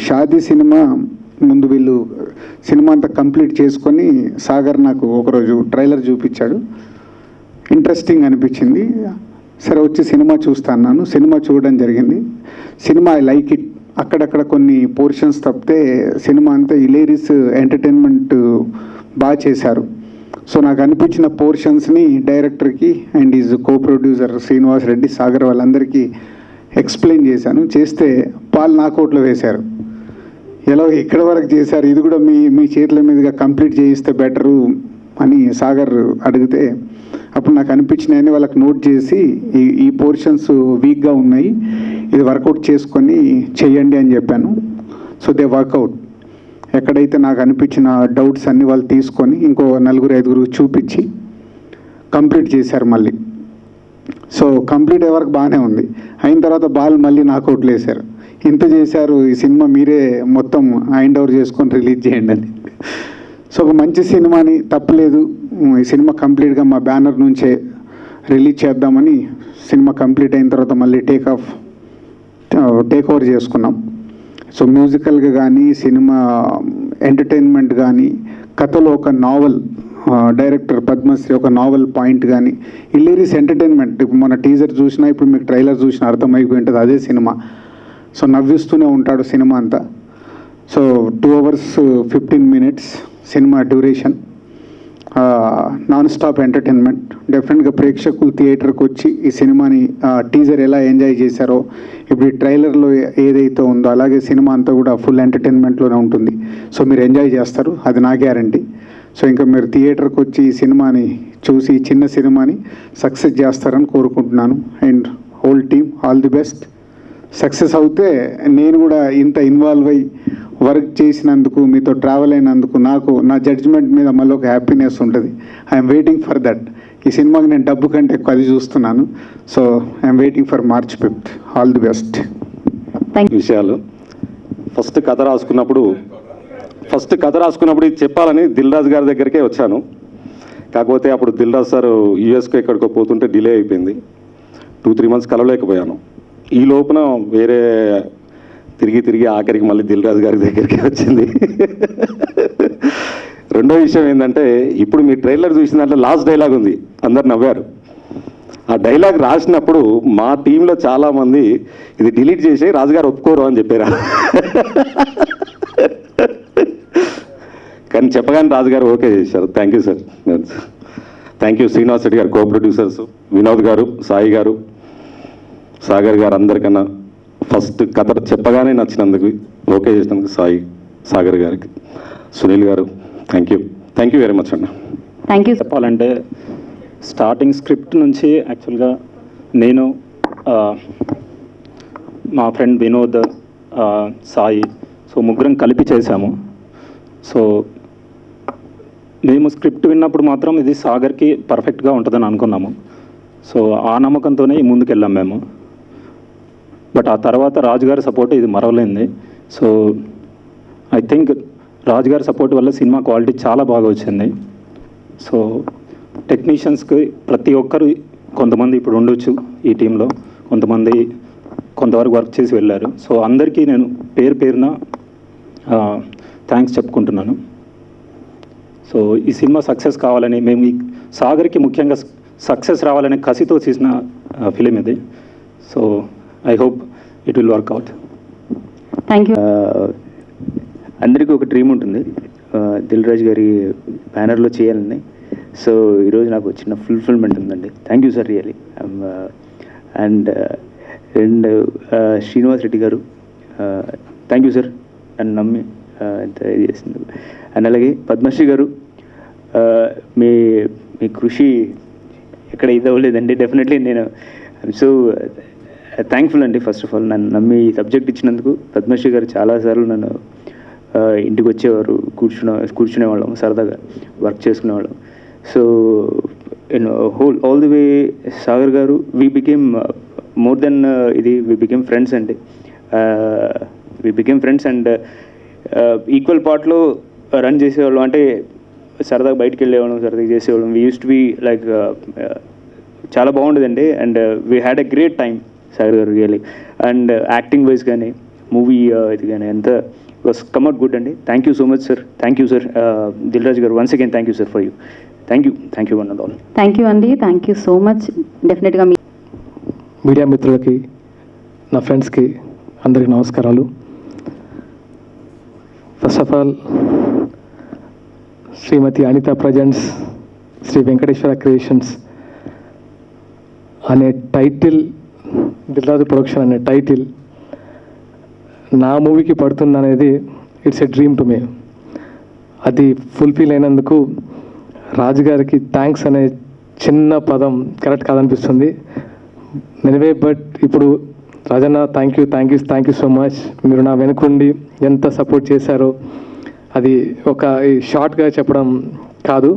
Shaadi cinema ముందు వీళ్ళు cinema అంతా కంప్లీట్ చేసుకొని సాగర్ నాకు ఒకరోజు ట్రైలర్ చూపించాడు. ఇంట్రెస్టింగ్ అనిపించింది. సరే వచ్చి సినిమా చూస్తా అన్నాను. సినిమా చూడడం జరిగింది. Cinema I like it. అక్కడక్కడ కొన్ని పోర్షన్స్ తప్పితే సినిమా అంతా హిలేరియస్ ఎంటర్టైన్మెంట్ బాగా చేశారు. సో నాకు అనిపించిన పోర్షన్స్ని డైరెక్టర్కి and is co producer Srinivas Reddy, Sagar వాళ్ళందరికీ ఎక్స్ప్లెయిన్ చేశాను. చేస్తే పాలు నాకౌట్లో వేశారు. ఎలా ఇక్కడ వరకు చేశారు, ఇది కూడా మీ చేతుల మీదుగా కంప్లీట్ చేయిస్తే బెటరు అని సాగర్ అడిగితే అప్పుడు నాకు అనిపించినాయని వాళ్ళకి నోట్ చేసి ఈ పోర్షన్స్ వీక్గా ఉన్నాయి, ఇది వర్కౌట్ చేసుకొని చెయ్యండి అని చెప్పాను. So they workout. ఎక్కడైతే నాకు అనిపించిన డౌట్స్ అన్నీ వాళ్ళు తీసుకొని ఇంకో 4-5 చూపించి కంప్లీట్ చేశారు మళ్ళీ. సో కంప్లీట్ అయ్యే వరకు బాగానే ఉంది. అయిన తర్వాత బాల్ మళ్ళీ నాకౌట్లు వేశారు. ఇంత చేశారు, ఈ సినిమా మీరే మొత్తం హ్యాండ్ ఓవర్ చేసుకొని రిలీజ్ చేయండి అని. సో ఒక మంచి సినిమాని తప్పలేదు, ఈ సినిమా కంప్లీట్గా మా బ్యానర్ నుంచే రిలీజ్ చేద్దామని సినిమా కంప్లీట్ అయిన తర్వాత మళ్ళీ టేక్ ఓవర్ చేసుకున్నాం. సో మ్యూజికల్గా కానీ సినిమా ఎంటర్టైన్మెంట్ కానీ కథలో ఒక నావల్, డైరెక్టర్ పద్మశ్రీ ఒక నావల్ పాయింట్ కానీ హిలేరియస్ ఎంటర్టైన్మెంట్. మన టీజర్ చూసినా ఇప్పుడు మీకు ట్రైలర్ చూసినా అర్థమైపోయి ఉంటుంది అదే సినిమా. సో నవ్విస్తూనే ఉంటాడు సినిమా అంతా. So 2 hours 15 minutes cinema duration, non stop entertainment. డెఫినెట్గా ప్రేక్షకులు థియేటర్కి వచ్చి ఈ సినిమాని టీజర్ ఎలా ఎంజాయ్ చేశారో ఇప్పుడు ఈ ట్రైలర్లో ఏదైతే ఉందో అలాగే సినిమా అంతా కూడా ఫుల్ ఎంటర్టైన్మెంట్లోనే ఉంటుంది. సో మీరు ఎంజాయ్ చేస్తారు, అది నా గ్యారంటీ. సో ఇంకా మీరు థియేటర్కి వచ్చి ఈ సినిమాని చూసి ఈ చిన్న సినిమాని సక్సెస్ చేస్తారని కోరుకుంటున్నాను. And whole team all the best. Success అవుతే నేను కూడా ఇంత ఇన్వాల్వ్ అయ్యి వర్క్ చేసినందుకు, మీతో ట్రావెల్ అయినందుకు నాకు నా జడ్జ్మెంట్ మీద మళ్ళీ ఒక హ్యాపీనెస్ ఉంటుంది. I'm waiting for that. ఈ సినిమాకి నేను డబ్బు కంటే ఎక్కువ అది చూస్తున్నాను. So I'm waiting for March 5th. All the best. విషయాలు ఫస్ట్ కథ రాసుకున్నప్పుడు ఇది చెప్పాలని దిల్ రాజు గారి దగ్గరికే వచ్చాను. కాకపోతే అప్పుడు దిల్ రాజు సార్ యూఎస్కి ఎక్కడికో పోతుంటే డిలే అయిపోయింది. 2-3 months కలవలేకపోయాను. ఈ లోపున వేరే తిరిగి ఆఖరికి మళ్ళీ దిల్ రాజు గారి దగ్గరికి వచ్చింది. రెండో విషయం ఏంటంటే ఇప్పుడు మీ ట్రైలర్ చూసిన దాంట్లో లాస్ట్ డైలాగ్ ఉంది, అందరు నవ్వారు. ఆ డైలాగ్ రాసినప్పుడు మా టీంలో చాలామంది ఇది డిలీట్ చేసి రాజుగారు ఒప్పుకోరు అని చెప్పారా. కానీ చెప్పగానే రాజుగారు ఓకే చేశారు. Thank you sir. Thank you Srinivas Reddy గారు, కో ప్రొడ్యూసర్స్ వినోద్ గారు, సాయి గారు, సాగర్ గారు, అందరికన్నా ఫస్ట్ కథ చెప్పగానే నచ్చినందుకు ఓకే చేసినందుకు సాగర్ గారికి, సునీల్ గారు థ్యాంక్ యూ వెరీ మచ్ అన్న. Thank you. చెప్పాలంటే స్టార్టింగ్ స్క్రిప్ట్ నుంచి యాక్చువల్గా నేను మా ఫ్రెండ్ వినోద్, సాయి, సో ముగ్గురం కలిపి చేశాము. సో మేము స్క్రిప్ట్ విన్నప్పుడు మాత్రం ఇది సాగర్కి పర్ఫెక్ట్గా ఉంటుందని అనుకున్నాము. సో ఆ నమ్మకంతోనే ముందుకెళ్ళాం మేము. బట్ ఆ తర్వాత రాజుగారి సపోర్ట్ ఇది మరవలేంది. సో ఐ థింక్ రాజుగారి సపోర్ట్ వల్ల సినిమా క్వాలిటీ చాలా బాగా వచ్చింది. సో టెక్నీషియన్స్కి ప్రతి ఒక్కరు, కొంతమంది ఇప్పుడు ఉండొచ్చు ఈ టీంలో, కొంతమంది కొంతవరకు వర్క్ చేసి వెళ్ళారు. సో అందరికీ నేను పేరున థ్యాంక్స్ చెప్పుకుంటున్నాను. సో ఈ సినిమా సక్సెస్ కావాలని మేము ఈ సాగర్కి ముఖ్యంగా సక్సెస్ రావాలనే కసితో చేసిన ఫిలిం ఇది. So I hope it will work out. Thank you. అందరికీ ఒక డ్రీమ్ ఉంటుంది, దిల్ రాజు గారి బ్యానర్లో చేయాలని. సో ఈరోజు నాకు చిన్న ఫుల్ఫిల్మెంట్ ఉందండి. Thank you sir, really. And Srinivas Reddy గారు, థ్యాంక్ యూ సార్, నన్ను నమ్మి ఇంత ఇది చేసింది. అండ్ అలాగే పద్మశ్రీ గారు, మీ కృషి ఎక్కడ ఇది అవ్వలేదండి. డెఫినెట్లీ నేను ఐఎమ్ సో థ్యాంక్ఫుల్ అండి. ఫస్ట్ ఆఫ్ ఆల్ నన్ను నమ్మి ఈ సబ్జెక్ట్ ఇచ్చినందుకు. పద్మశ్రీ గారు చాలాసార్లు నన్ను ఇంటికి వచ్చేవారు, కూర్చునేవాళ్ళం, సరదాగా వర్క్ చేసుకునేవాళ్ళం. So in all the way Sagar గారు, వీ బికేమ్ మోర్ దెన్ ఇది, వీ బికేమ్ ఫ్రెండ్స్ అండి. We became friends and equal పార్ట్లో రన్ చేసేవాళ్ళం, అంటే సరదాగా బయటికి వెళ్ళేవాళ్ళం, సరదాగా చేసేవాళ్ళం. We use to be like చాలా బాగుండేదండి. And we had a great time Sagar గారు రియలీ. అండ్ యాక్టింగ్ వైజ్ కానీ మూవీ ఇది కానీ అంత వాస్ కమ్ అవుట్ గుడ్ అండి. Thank you so much sir. Thank you sir. Dil Raju గారు once again thank you sir for you. Thank you one and all. Thank you అండి, thank you so much. డెఫినెట్గా మీ media మిత్రులకి, నా ఫ్రెండ్స్కి అందరికీ నమస్కారాలు. First of all Srimathi Anitha presents Sri Venkateswara creations అనే టైటిల్, దిల్రాజు ప్రొడక్షన్ అనే టైటిల్ నా మూవీకి పడుతుంది అనేది it's a dream to me. అది ఫుల్ఫిల్ అయినందుకు రాజుగారికి థ్యాంక్స్ అనే చిన్న పదం కరెక్ట్ కాదనిపిస్తుంది. ఎనివే, బట్ ఇప్పుడు Rajanna thank you so much. మీరు నా వెనుకుండి ఎంత సపోర్ట్ చేశారో అది ఒక షార్ట్గా చెప్పడం కాదు.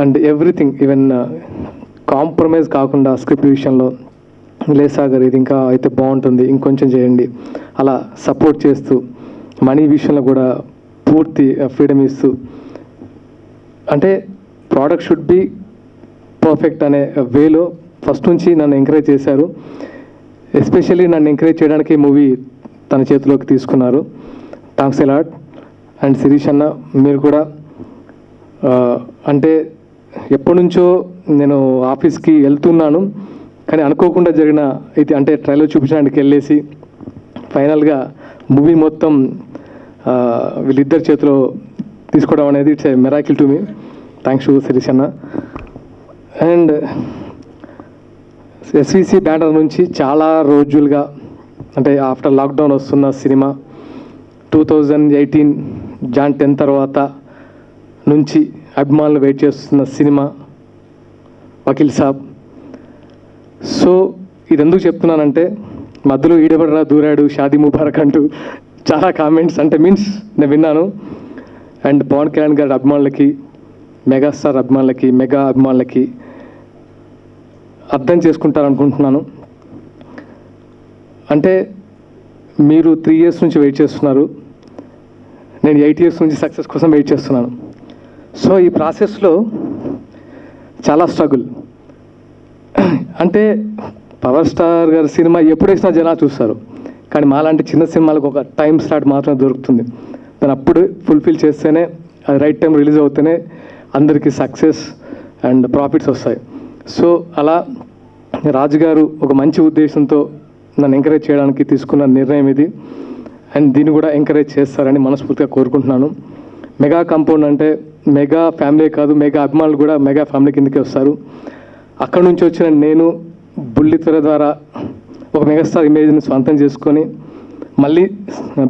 అండ్ ఎవ్రీథింగ్, ఈవెన్ కాంప్రమైజ్ కాకుండా స్క్రిప్ట్ విషయంలో, లేదు సాగర్ ఇది ఇంకా అయితే బాగుంటుంది, ఇంకొంచెం చేయండి, అలా సపోర్ట్ చేస్తూ, మనీ విషయంలో కూడా పూర్తి ఫ్రీడమ్ ఇస్తూ, అంటే ప్రోడక్ట్ షుడ్ బి పర్ఫెక్ట్ అనే వేలో ఫస్ట్ నుంచి నన్ను ఎంకరేజ్ చేశారు. ఎస్పెషల్లీ నన్ను ఎంకరేజ్ చేయడానికి మూవీ తన చేతిలోకి తీసుకున్నారు. Thanks allot. అండ్ శిరీష్ అన్న, మీరు కూడా అంటే ఎప్పటి నుంచో నేను ఆఫీస్కి వెళ్తున్నాను, కానీ అనుకోకుండా జరిగిన ఇది, అంటే ట్రైలర్ చూపించడానికి వెళ్ళేసి ఫైనల్గా మూవీ మొత్తం వీళ్ళిద్దరి చేతిలో తీసుకోవడం అనేది it's a miracle to me. Thanks to Sirish అన్న. అండ్ ఎస్విసి బ్యానర్ నుంచి చాలా రోజులుగా, అంటే ఆఫ్టర్ లాక్డౌన్ వస్తున్న సినిమా 2018 జాన్ 10 తర్వాత నుంచి అభిమానులు వెయిట్ చేస్తున్న సినిమా వకీల్ సాబ్. సో ఇది ఎందుకు చెప్తున్నానంటే, మధ్యలో ఈడబడరా దూరాడు, షాదీ ముబారక్ అంటూ చాలా కామెంట్స్, అంటే మీన్స్ నేను విన్నాను. అండ్ పవన్ కళ్యాణ్ గారి అభిమానులకి, మెగాస్టార్ అభిమానులకి, మెగా అభిమానులకి అర్థం చేసుకుంటారనుకుంటున్నాను. అంటే మీరు 3 years నుంచి వెయిట్ చేస్తున్నారు, నేను 8 years నుంచి సక్సెస్ కోసం వెయిట్ చేస్తున్నాను. సో ఈ ప్రాసెస్లో చాలా స్ట్రగుల్. అంటే పవర్ స్టార్ గారి సినిమా ఎప్పుడు వేసినా జనాలు చూస్తారు, కానీ మాలాంటి చిన్న సినిమాలకు ఒక టైం స్లాట్ మాత్రమే దొరుకుతుంది. దాన్ని అప్పుడు ఫుల్ఫిల్ చేస్తేనే, అది రైట్ టైం రిలీజ్ అవుతేనే అందరికీ సక్సెస్ అండ్ ప్రాఫిట్స్ వస్తాయి. సో అలా రాజుగారు ఒక మంచి ఉద్దేశంతో నన్ను ఎంకరేజ్ చేయడానికి తీసుకున్న నిర్ణయం ఇది. అండ్ దీన్ని కూడా ఎంకరేజ్ చేస్తారని మనస్ఫూర్తిగా కోరుకుంటున్నాను. మెగా కాంపౌండ్ అంటే మెగా ఫ్యామిలీ కాదు, మెగా అభిమానులు కూడా మెగా ఫ్యామిలీ కిందకి వస్తారు. అక్కడ నుంచి వచ్చిన నేను బుల్లితెర ద్వారా ఒక మెగాస్టార్ ఇమేజ్ని స్వంతం చేసుకొని మళ్ళీ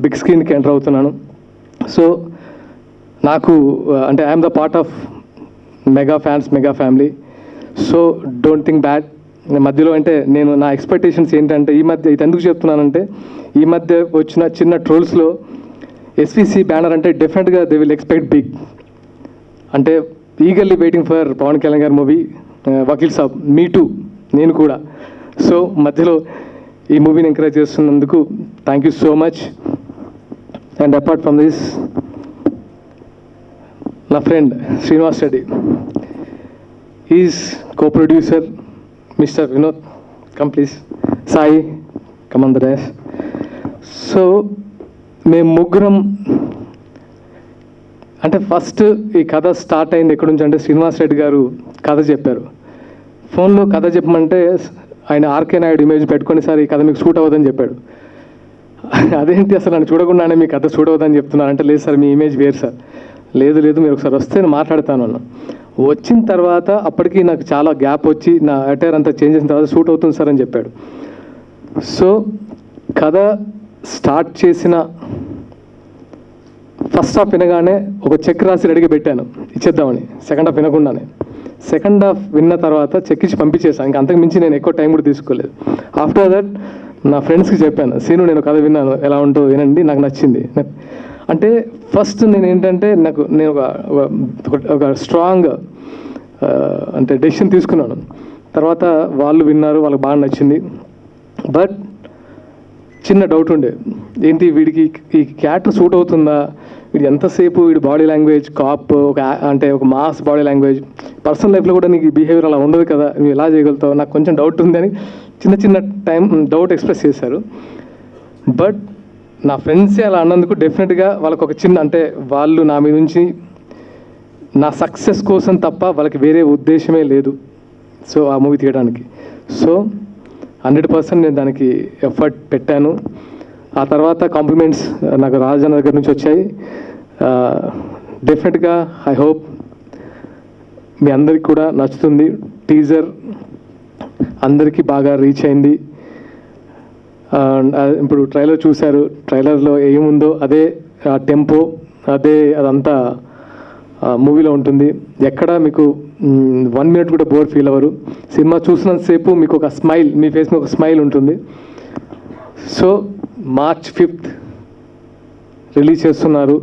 బిగ్ స్క్రీన్కి ఎంటర్ అవుతున్నాను. సో నాకు అంటే I'm the part of mega fans, mega family. So don't think bad. మధ్యలో అంటే నేను నా ఎక్స్పెక్టేషన్స్ ఏంటంటే, ఈ మధ్య ఇది ఎందుకు చెప్తున్నానంటే, ఈ మధ్య వచ్చిన చిన్న ట్రోల్స్లో ఎస్విసి బ్యానర్ అంటే డెఫినెట్గా దే విల్ ఎక్స్పెక్ట్ బిగ్. అంటే eagerly waiting for Pawan Kalyan గారి movie Vakeel Saab. Me too, నేను కూడా. సో మధ్యలో ఈ మూవీని ఎంకరేజ్ చేస్తున్నందుకు thank you so much. And apart from this, నా friend Srinivas Reddy is co producer, mister Vinod, come please, Sai, come on the dash. So మేము ముగ్గురం, అంటే ఫస్ట్ ఈ కథ స్టార్ట్ అయింది ఎక్కడి నుంచి అంటే, శ్రీనివాస్ రెడ్డి గారు కథ చెప్పారు. ఫోన్లో కథ చెప్పమంటే ఆయన ఆర్కే నాయుడు ఇమేజ్ పెట్టుకొని, సార్ ఈ కథ మీకు సూట్ అవ్వదని చెప్పాడు. అదేంటి అసలు నన్ను చూడకుండానే మీ కథ సూట్ అవ్వదని చెప్తున్నారు అంటే, లేదు సార్ మీ ఇమేజ్ వేరు సార్. లేదు మీరు ఒకసారి వస్తే నేను మాట్లాడతాను అన్న. వచ్చిన తర్వాత అప్పటికి నాకు చాలా గ్యాప్ వచ్చి నా అటైర్ అంతా చేంజ్ చేసిన తర్వాత సూట్ అవుతుంది సార్ అని చెప్పాడు. సో కథ స్టార్ట్ చేసిన ఫస్ట్ హాఫ్ వినగానే ఒక చెక్ రాసి రెడీగా పెట్టాను ఇచ్చేద్దామని, సెకండ్ హాఫ్ వినకుండానే. సెకండ్ హాఫ్ విన్న తర్వాత చెక్ ఇచ్చి పంపించేసాను. ఇంకా అంతకు మించి నేను ఎక్కువ టైం కూడా తీసుకోలేదు. ఆఫ్టర్ దట్ నా ఫ్రెండ్స్కి చెప్పాను, సీను నేను కథ విన్నాను, ఎలా ఉంటో వినండి, నాకు నచ్చింది. అంటే ఫస్ట్ నేను ఏంటంటే, నేను ఒక స్ట్రాంగ్ అంటే డెసిషన్ తీసుకున్నాను. తర్వాత వాళ్ళు విన్నారు, వాళ్ళకి బాగా నచ్చింది. బట్ చిన్న డౌట్ ఉండే, ఏంటి వీడికి ఈ క్యారెక్టర్ సూట్ అవుతుందా, వీడు ఎంతసేపు వీడి బాడీ లాంగ్వేజ్ కాప్ ఒక మాస్ బాడీ లాంగ్వేజ్, పర్సనల్ లైఫ్లో కూడా నీకు బిహేవియర్ అలా ఉండదు కదా, నువ్వు ఎలా చేయగలుగుతావు, నాకు కొంచెం డౌట్ ఉంది అని చిన్న డౌట్ ఎక్స్ప్రెస్ చేశారు. బట్ నా ఫ్రెండ్సే అలా అన్నందుకు డెఫినెట్గా వాళ్ళకు ఒక వాళ్ళు నా మీద నుంచి నా సక్సెస్ కోసం తప్ప వాళ్ళకి వేరే ఉద్దేశమే లేదు సో ఆ మూవీ తీయడానికి. సో 100% నేను దానికి ఎఫర్ట్ పెట్టాను. ఆ తర్వాత కాంప్లిమెంట్స్ నాకు రాజన్న దగ్గర నుంచి వచ్చాయి. డెఫినెట్గా ఐ హోప్ మీ అందరికి కూడా నచ్చుతుంది. టీజర్ అందరికీ బాగా రీచ్ అయింది. ఇప్పుడు ట్రైలర్ చూశారు, ట్రైలర్లో ఏముందో అదే టెంపో అదంతా మూవీలో ఉంటుంది. ఎక్కడ మీకు 1 minute కూడా బోర్ ఫీల్ అవ్వరు. సినిమా చూసినంతసేపు మీకు ఒక స్మైల్, మీ ఫేస్ మీద ఒక స్మైల్ ఉంటుంది. సో March 5th రిలీజ్ చేస్తున్నారు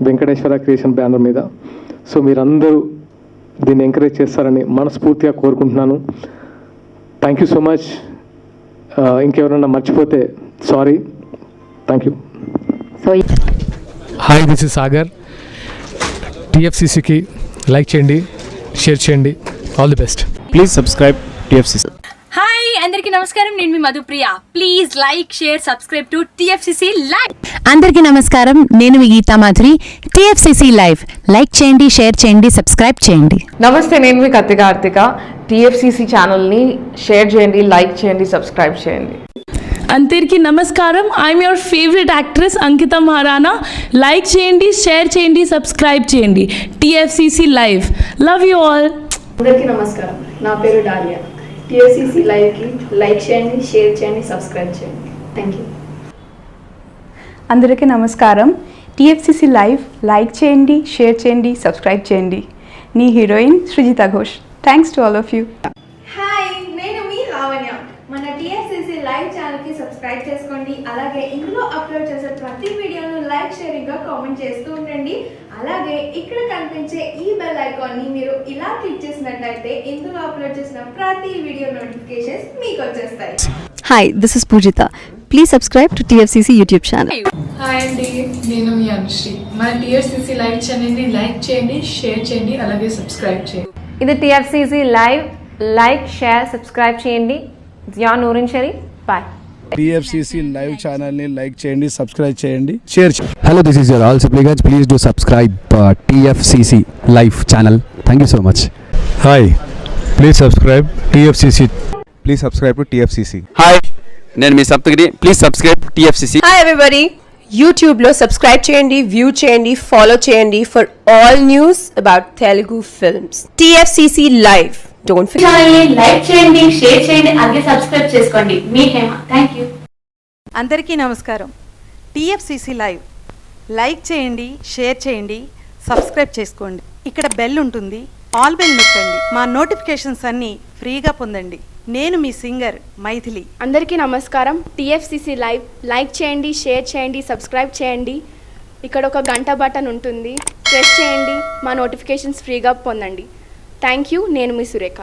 వెంకటేశ్వర క్రియేషన్ బ్యానర్ మీద. సో మీరందరూ దీన్ని ఎంకరేజ్ చేస్తారని మనస్ఫూర్తిగా కోరుకుంటున్నాను. Thank you so much. ఇంకెవరన్నా మర్చిపోతే sorry. Thank you. So hi, this is Sagar. టీఎఫ్సీసీకి లైక్ చేయండి, షేర్ చేయండి. All the best. Please subscribe TFCC. Hi అందరికీ నమస్కారం, నేను మీ Madhupriya. Please like, share, subscribe to TFCC live. అందరికీ నమస్కారం, నేను మీ Geetha Madhuri. TFCC live like చేయండి, షేర్ చేయండి, సబ్స్క్రైబ్ చేయండి. నమస్తే, నేను మీ కార్తిక. టీఎఫ్సీసీ ఛానల్ని షేర్ చేయండి, లైక్ చేయండి, సబ్స్క్రైబ్ చేయండి. అందరికీ నమస్కారం, I'm your favourite actress Ankita Maharana. Like చేయండి, షేర్ చేయండి, సబ్స్క్రైబ్ చేయండి. TFCC live. Love you all. అందరికీ నమస్కారం, నా పేరు డాలియా. టీఎఫ్సీసీ లైవ్కి లైక్ చేయండి, షేర్ చేయండి, సబ్స్క్రైబ్ చేయండి. Thank you. అందరికీ నమస్కారం, టీఎఫ్సీసీ లైవ్ లైక్ చేయండి, షేర్ చేయండి, సబ్స్క్రైబ్ చేయండి. నీ heroine Srujitha Ghosh. Thanks to all of you. Hi, నేను మీ లావణ్య. మన టీఎఫ్సీసీ లైవ్ ఛానల్కి సబ్స్క్రైబ్ చేసుకోండి. అలాగే ఇందులో అప్లోడ్ చేసే ప్రతి వీడియోను లైక్, షేరింగ్గా కామెంట్ చేస్తూ ఉండండి. అలాగే ఇక్కడ కనిపించే ఈ బెల్ ఐకాన్ని మీరు ఇలా క్లిక్ చేసినట్లయితే ఇందులో అప్లోడ్ చేసిన ప్రతి వీడియో నోటిఫికేషన్స్ మీకు వచ్చేస్తాయి. Hi, this is Pujitha. Please subscribe to TFCC YouTube channel. Hi అండి, నేను మీ అనుశ్రీ. మన టీఎఫ్సీసీ లైవ్ ఛానల్ని లైక్ చేయండి, షేర్ చేయండి, అలాగే సబ్స్క్రైబ్ చేయండి. ఇది TFCC live. Like, share, subscribe చేయండి. Zia Noorin Sharif. Bye. TFCC live ఛానల్ని లైక్ చేయండి, సబ్స్క్రైబ్ చేయండి, షేర్ చేయండి. Hello, this is your all Sipligunj. Please do subscribe TFCC live channel. Thank you so much. Hi, please subscribe TFCC. Please subscribe to TFCC. Hi, నేను మీ Saptagiri. Please subscribe TFCC. Hi everybody, యూట్యూబ్లో subscribe చేయండి, view చేయండి, follow చేయండి for all news about Telugu films. TFCC live. Don't forget. Like చేయండి, share చేయండి, అలాగే subscribe చేసుకోండి. మీ హేమ. Thank you. అందరికీ నమస్కారం, టీఎఫ్సీసీ లైవ్ లైక్ చేయండి, షేర్ చేయండి, సబ్స్క్రైబ్ చేసుకోండి. ఇక్కడ బెల్ ఉంటుంది, ఆల్ బెల్ నొక్కండి. మా నోటిఫికేషన్స్ అన్నీ ఫ్రీగా పొందండి. నేను మీ సింగర్ మైథిలి. అందరికీ నమస్కారం, టీఎఫ్సీసీ లైవ్ లైక్ చేయండి, షేర్ చేయండి, సబ్స్క్రైబ్ చేయండి. ఇక్కడ ఒక గంట బటన్ ఉంటుంది, ప్రెస్ చేయండి. మా నోటిఫికేషన్స్ ఫ్రీగా పొందండి. Thank you. నేను మీ సురేఖ.